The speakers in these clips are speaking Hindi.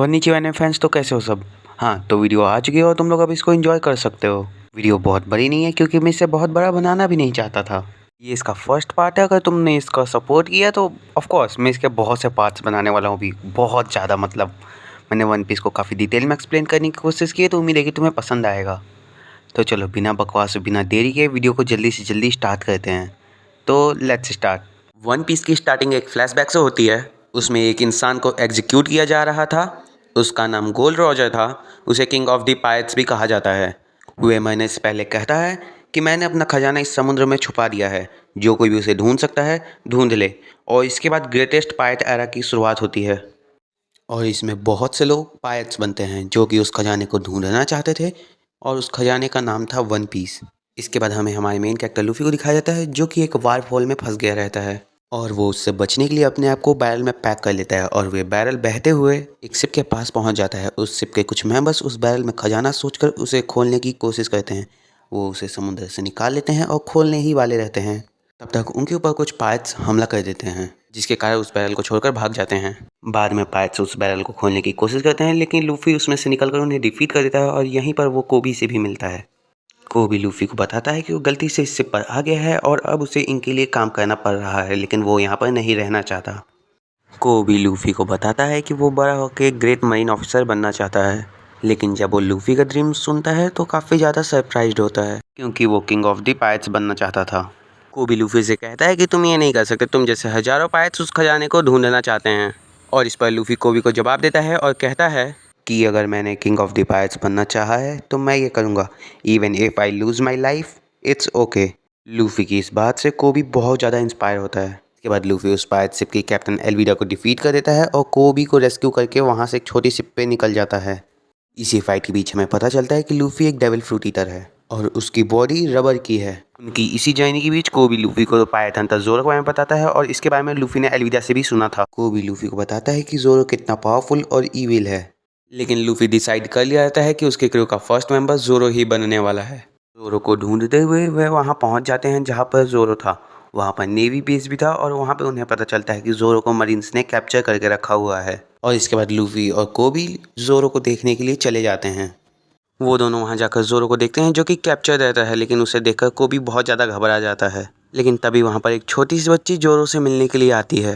konnichiwa एंड फैंस, तो कैसे हो सब। हाँ, तो वीडियो आ चुकी है और तुम लोग अब इसको एंजॉय कर सकते हो। वीडियो बहुत बड़ी नहीं है क्योंकि मैं इसे बहुत बड़ा बनाना भी नहीं चाहता था। ये इसका फर्स्ट पार्ट है। अगर तुमने इसका सपोर्ट किया तो ऑफ कोर्स मैं इसके बहुत से पार्ट्स बनाने वाला हूँ भी, बहुत ज़्यादा। मतलब मैंने वन पीस को काफ़ी डिटेल में एक्सप्लेन करने की कोशिश की है, तो उम्मीद है कि तुम्हें पसंद आएगा। तो चलो बिना बकवास बिना देरी के वीडियो को जल्दी से जल्दी स्टार्ट करते हैं। तो लेट्स स्टार्ट। वन पीस की स्टार्टिंग एक फ्लैशबैक से होती है। उसमें एक इंसान को एग्जीक्यूट किया जा रहा था। उसका नाम गोल्ड रॉजर था। उसे किंग ऑफ द पायरेट्स भी कहा जाता है। वह महीने से पहले कहता है कि मैंने अपना खजाना इस समुद्र में छुपा दिया है, जो कोई भी उसे ढूंढ सकता है ढूंढ ले। और इसके बाद ग्रेटेस्ट पायरेट एरा की शुरुआत होती है। और इसमें बहुत से लोग पायरेट्स बनते हैं जो कि उस खजाने को ढूंढना चाहते थे, और उस खजाने का नाम था वन पीस। इसके बाद हमें हमारे मेन कैरेक्टर लूफी को दिखाया जाता है, जो कि एक वार्प होल में फंस गया रहता है। और वो उससे बचने के लिए अपने आप को बैरल में पैक कर लेता है, और वे बैरल बहते हुए एक शिप के पास पहुंच जाता है। उस शिप के कुछ मेंबर्स उस बैरल में खजाना सोचकर उसे खोलने की कोशिश करते हैं। वो उसे समुद्र से निकाल लेते हैं और खोलने ही वाले रहते हैं। तब तक उनके ऊपर कुछ पायरेट्स हमला कर देते हैं, जिसके कारण उस बैरल को छोड़कर भाग जाते हैं। बाद में पायरेट्स उस बैरल को खोलने की कोशिश करते हैं, लेकिन लूफी उसमें से निकलकर उन्हें डिफीट कर देता है। और यहीं पर वो कोबी से भी मिलता है। कोबी लूफी को बताता है कि वो गलती से इस शिप पर आ गया है और अब उसे इनके लिए काम करना पड़ रहा है, लेकिन वो यहाँ पर नहीं रहना चाहता। कोबी लूफी को बताता है कि वो बड़ा होकर एक ग्रेट मरीन ऑफिसर बनना चाहता है, लेकिन जब वो लूफी का ड्रीम सुनता है तो काफ़ी ज़्यादा सरप्राइज्ड होता है, क्योंकि वो किंग ऑफ द पायरेट्स बनना चाहता था। कोबी लूफी से कहता है कि तुम ये नहीं कर सकते, तुम जैसे हजारों पायरेट्स उस खजाने को ढूंढना चाहते हैं। और इस पर लूफी कोबी को जवाब देता है और कहता है कि अगर मैंने किंग ऑफ द पायरेट्स बनना चाहा है तो मैं ये करूँगा, even if I loose my life it's okay. Luffy की इस बात से कोबी बहुत ज़्यादा इंस्पायर होता है। इसके बाद लूफी उस पायरेट शिप की कैप्टन एल्विडा को डिफीट कर देता है और कोबी को रेस्क्यू करके वहाँ से एक छोटी शिप पे निकल जाता है। इसी फाइट के बीच हमें पता चलता है कि लूफी एक डेविल फ्रूट ईटर है और उसकी बॉडी रबर की है। उनकी इसी जर्नी के बीच कोबी लूफी को पायरेट हंटर जोरो के बारे में बताता है, और इसके बारे में लूफी ने एल्विडा से भी सुना था। कोबी लूफी को बताता है कि जोरो कितना पावरफुल और ईविल है, लेकिन लूफी डिसाइड कर लिया रहता है कि उसके क्रू का फर्स्ट मेंबर जोरो ही बनने वाला है। जोरो को ढूंढते हुए वह वहाँ पहुँच जाते हैं जहाँ पर जोरो था। वहाँ पर नेवी बेस भी था, और वहाँ पर उन्हें पता चलता है कि जोरो को मरीन्स ने कैप्चर करके रखा हुआ है। और इसके बाद लूफी और कोबी जोरो को देखने के लिए चले जाते हैं। वो दोनों वहाँ जाकर जोरो को देखते हैं, जो कि कैप्चर रहता है, लेकिन उसे देखकर कोबी बहुत ज़्यादा घबरा जाता है। लेकिन तभी वहाँ पर एक छोटी सी बच्ची जोरो से मिलने के लिए आती है।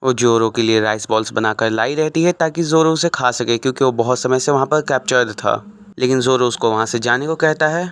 वो जोरो के लिए राइस बॉल्स बनाकर लाई रहती है ताकि जोरो उसे खा सके, क्योंकि वो बहुत समय से वहाँ पर कैप्चर्ड था। लेकिन जोरो उसको वहाँ से जाने को कहता है।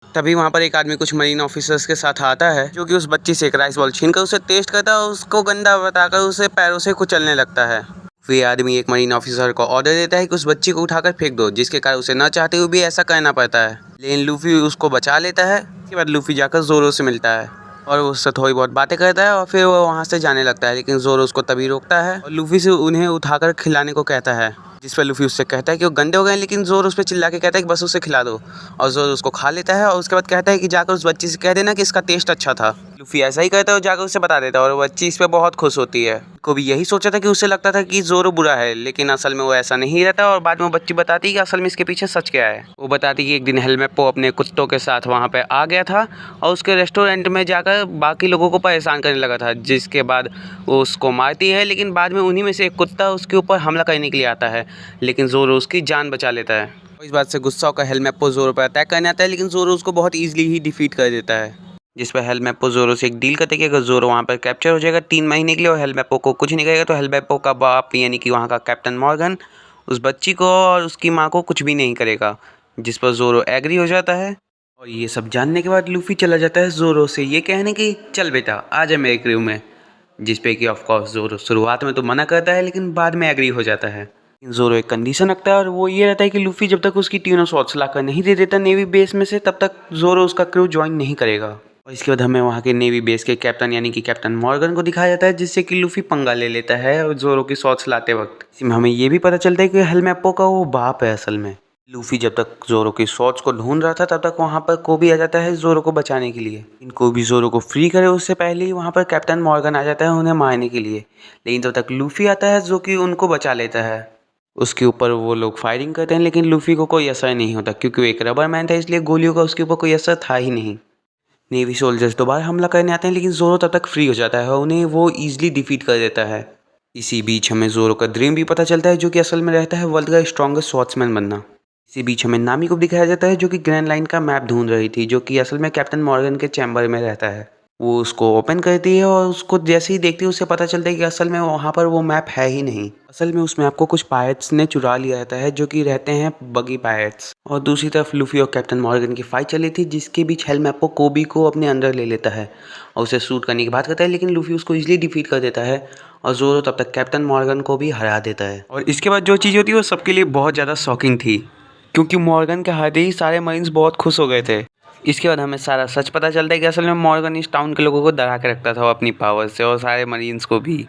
तभी वहाँ पर एक आदमी कुछ मरीन ऑफिसर्स के साथ आता है, जो कि उस बच्ची से एक राइस बॉल छीनकर उसे टेस्ट करता है और उसको गंदा बताकर उसे पैरों से कुचलने लगता है। फिर आदमी एक मरीन ऑफिसर को ऑर्डर देता है कि उस बच्ची को उठाकर फेंक दो, जिसके कारण उसे न चाहते हुए भी ऐसा करना पड़ता है। लेकिन लूफी उसको बचा लेता है। इसके बाद लूफी जाकर जोरो से मिलता है और उससे थोड़ी बहुत बातें करता है, और फिर वो वहाँ से जाने लगता है। लेकिन जोरो उसको तभी रोकता है और लूफी से उन्हें उठाकर खिलाने को कहता है, जिस पर लूफी उससे कहता है कि वो गंदे हो गए, लेकिन जोरो उस पर चिल्ला के कहता है कि बस उसे खिला दो। और जोरो उसको खा लेता है और उसके बाद कहता है कि जाकर उस बच्ची से कह देना कि इसका टेस्ट अच्छा था। लूफी ऐसा ही कहता है और जाकर उसे बता देता है, और वो बच्ची इस पर बहुत खुश होती है। को भी यही सोचा था कि उसे लगता था कि जोरो बुरा है, लेकिन असल में वो ऐसा नहीं रहता। और बाद में वो बच्ची बताती है कि असल में इसके पीछे सच क्या है। वो बताती है कि एक दिन हेलमेप्पो अपने कुत्तों के साथ वहाँ पे आ गया था और उसके रेस्टोरेंट में जाकर बाकी लोगों को परेशान करने लगा था, जिसके बाद वो उसको मारती है। लेकिन बाद में उन्हीं में से एक कुत्ता उसके ऊपर हमला करने के लिए आता है, लेकिन जोरो उसकी जान बचा लेता है। इस बात से गुस्सा होकर हेलमेप्पो जोरो पर अटैक करने आता है, लेकिन जोरो उसको बहुत ईजिली ही डिफीट कर देता है। जिस पर हेलमेप्पो जोरो से एक डील करते कि अगर जोरो वहाँ पर कैप्चर हो जाएगा 3 महीने के लिए और हेलमेप्पो को कुछ नहीं करेगा, तो हेलमेप्पो का बाप यानी कि वहाँ का कैप्टन मॉर्गन उस बच्ची को और उसकी माँ को कुछ भी नहीं करेगा। जिस पर जोरो एग्री हो जाता है। और ये सब जानने के बाद लूफी चला जाता है जोरो से ये कहने कि चल बेटा आ जा मेरे क्रू में। जिस पे कि ऑफकोर्स जोरो शुरुआत में तो मना करता है, लेकिन बाद में एग्री हो जाता है। जोरो एक कंडीशन रखता है, और वो ये रहता है कि लूफी जब तक उसकी तीनों शॉट्स लाकर नहीं दे देता नेवी बेस में से, तब तक जोरो उसका क्रू ज्वाइन नहीं करेगा। और इसके बाद हमें वहाँ के नेवी बेस के कैप्टन यानी कि कैप्टन मॉर्गन को दिखाया जाता है, जिससे कि लूफी पंगा ले लेता है और जोरो की शॉट्स लाते वक्त। इसमें हमें ये भी पता चलता है कि हेलमेप्पो का वो बाप है असल में। लूफी जब तक जोरो की शॉट्स को ढूंढ रहा था, तब तक वहाँ पर कोबी आ जाता है जोरो को बचाने के लिए। इनको भी जोरो को फ्री करे उससे पहले ही वहाँ पर कैप्टन मॉर्गन आ जाता है उन्हें मारने के लिए। लेकिन तब तक लूफी आता है जो कि उनको बचा लेता है। उसके ऊपर वो लोग फायरिंग करते हैं, लेकिन लूफी को कोई असर नहीं होता, क्योंकि वो एक रबर मैन था, इसलिए गोलियों का उसके ऊपर कोई असर था ही नहीं। नेवी सोल्जर्स दोबारा हमला करने आते हैं, लेकिन जोरो तब तक फ्री हो जाता है और उन्हें वो ईजिली डिफीट कर देता है। इसी बीच हमें ज़ोरो का ड्रीम भी पता चलता है, जो कि असल में रहता है वर्ल्ड का स्ट्रॉन्गेस्ट स्वॉर्ड्समैन बनना। इसी बीच हमें नामी को दिखाया जाता है, जो कि ग्रैंड लाइन का मैप ढूंढ रही थी, जो कि असल में कैप्टन मॉर्गन के चैम्बर में रहता है। वो उसको ओपन करती है और उसको जैसे ही देखती है उसे पता चलता है कि असल में वहाँ पर वो मैप है ही नहीं। असल में उस मैप को कुछ पायरेट्स ने चुरा लिया रहता है, जो कि रहते हैं बगी पायरेट्स। और दूसरी तरफ लूफी और कैप्टन मॉर्गन की फाइट चली थी, जिसके बीच हेलमैपो कोबी को अपने अंदर ले लेता है और उसे शूट करने की बात करता है, लेकिन लूफी उसको इजीली डिफीट कर देता है और ज़ोरो तब तक कैप्टन मॉर्गन को भी हरा देता है। और इसके बाद जो चीज़ होती है वो सबके लिए बहुत ज़्यादा शॉकिंग थी, क्योंकि मॉर्गन के हारते ही सारे मरीन्स बहुत खुश हो गए थे। इसके बाद हमें सारा सच पता चलता है कि असल में मॉर्गन इस टाउन के लोगों को डरा के रखता था अपनी पावर से, और सारे मरीन्स को भी,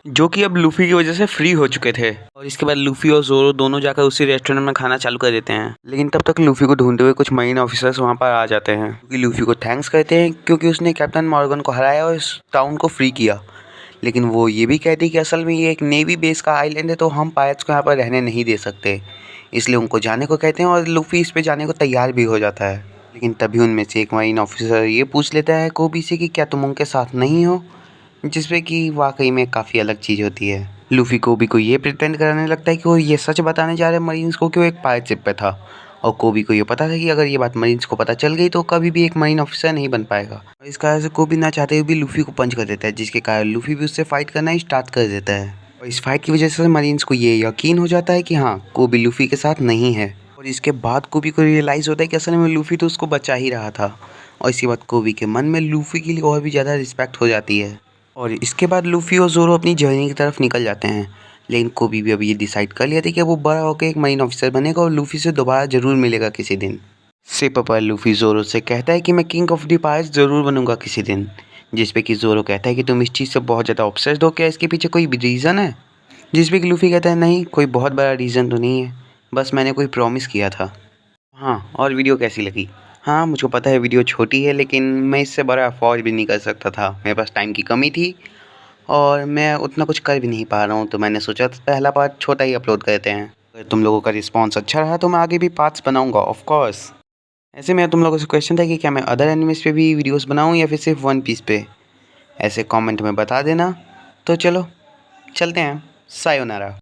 जो कि अब लूफी की वजह से फ्री हो चुके थे। और इसके बाद लूफी और ज़ोरो दोनों जाकर उसी रेस्टोरेंट में खाना चालू कर देते हैं, लेकिन तब तक लूफी को ढूंढते हुए कुछ मरीन ऑफिसर्स वहाँ पर आ जाते हैं, क्योंकि लूफी को थैंक्स कहते हैं क्योंकि उसने कैप्टन मॉर्गन को हराया और इस टाउन को फ्री किया। लेकिन वो ये भी कहती है कि असल में ये एक नेवी बेस का आइलैंड है, तो हम पायरेट्स को यहाँ पर रहने नहीं दे सकते, इसलिए उनको जाने को कहते हैं और लूफी इस पे जाने को तैयार भी हो जाता है। लेकिन तभी उनमें से एक मरीन ऑफिसर ये पूछ लेता है कोबी से कि क्या तुम उनके साथ नहीं हो, जिसपे कि वाकई में काफ़ी अलग चीज़ होती है। लूफी कोबी को ये प्रिटेंड करने लगता है कि वो ये सच बताने जा रहे हैं मरीन्स को कि वो एक पायरेट शिप पे था, और कोबी को ये पता था कि अगर ये बात मरीन्स को पता चल गई तो कभी भी एक मरीन ऑफिसर नहीं बन पाएगा। और इस कारण से कोबी ना चाहते हुए भी लूफी को पंच कर देता है, जिसके कारण लूफी भी उससे फाइट करना स्टार्ट कर देता है। और इस फाइट की वजह से मरीन्स को ये यकीन हो जाता है कि हाँ, कोबी लूफी के साथ नहीं है। और इसके बाद कोबी को रियलाइज़ होता है कि असल में लूफी तो उसको बचा ही रहा था। और इसके बाद कोबी के मन में लूफी के लिए और भी ज़्यादा रिस्पेक्ट हो जाती है। और इसके बाद लूफी और ज़ोरो अपनी जर्नी की तरफ निकल जाते हैं, लेकिन कोबी भी अभी ये डिसाइड कर लिया था कि वो बड़ा होकर एक मरीन ऑफिसर बनेगा और लूफी से दोबारा ज़रूर मिलेगा किसी दिन। शिप पर लूफी ज़ोरो से कहता है कि मैं किंग ऑफ द पायरेट्स ज़रूर बनूंगा किसी दिन, जिस पे कि ज़ोरो कहता है कि तुम इस चीज़ से बहुत ज़्यादा ऑब्सेस्ड हो, क्या इसके पीछे कोई रीज़न है? जिस पे कि लूफी कहता है नहीं, कोई बहुत बड़ा रीज़न तो नहीं है, बस मैंने कोई प्रॉमिस किया था। हाँ, और वीडियो कैसी लगी? हाँ, मुझको पता है वीडियो छोटी है, लेकिन मैं इससे बड़ा अफोर्ड भी नहीं कर सकता था, मेरे पास टाइम की कमी थी और मैं उतना कुछ कर भी नहीं पा रहा हूँ, तो मैंने सोचा पहला पार्ट छोटा ही अपलोड करते हैं। अगर तुम लोगों का रिस्पांस अच्छा रहा तो मैं आगे भी पार्ट्स बनाऊँगा ऑफ कोर्स। ऐसे में तुम लोगों से क्वेश्चन था कि क्या मैं अदर एनिमेस पे भी वीडियोस बनाऊँ या फिर सिर्फ वन पीस पे? ऐसे कमेंट में बता देना। तो चलो चलते हैं, सायोनारा।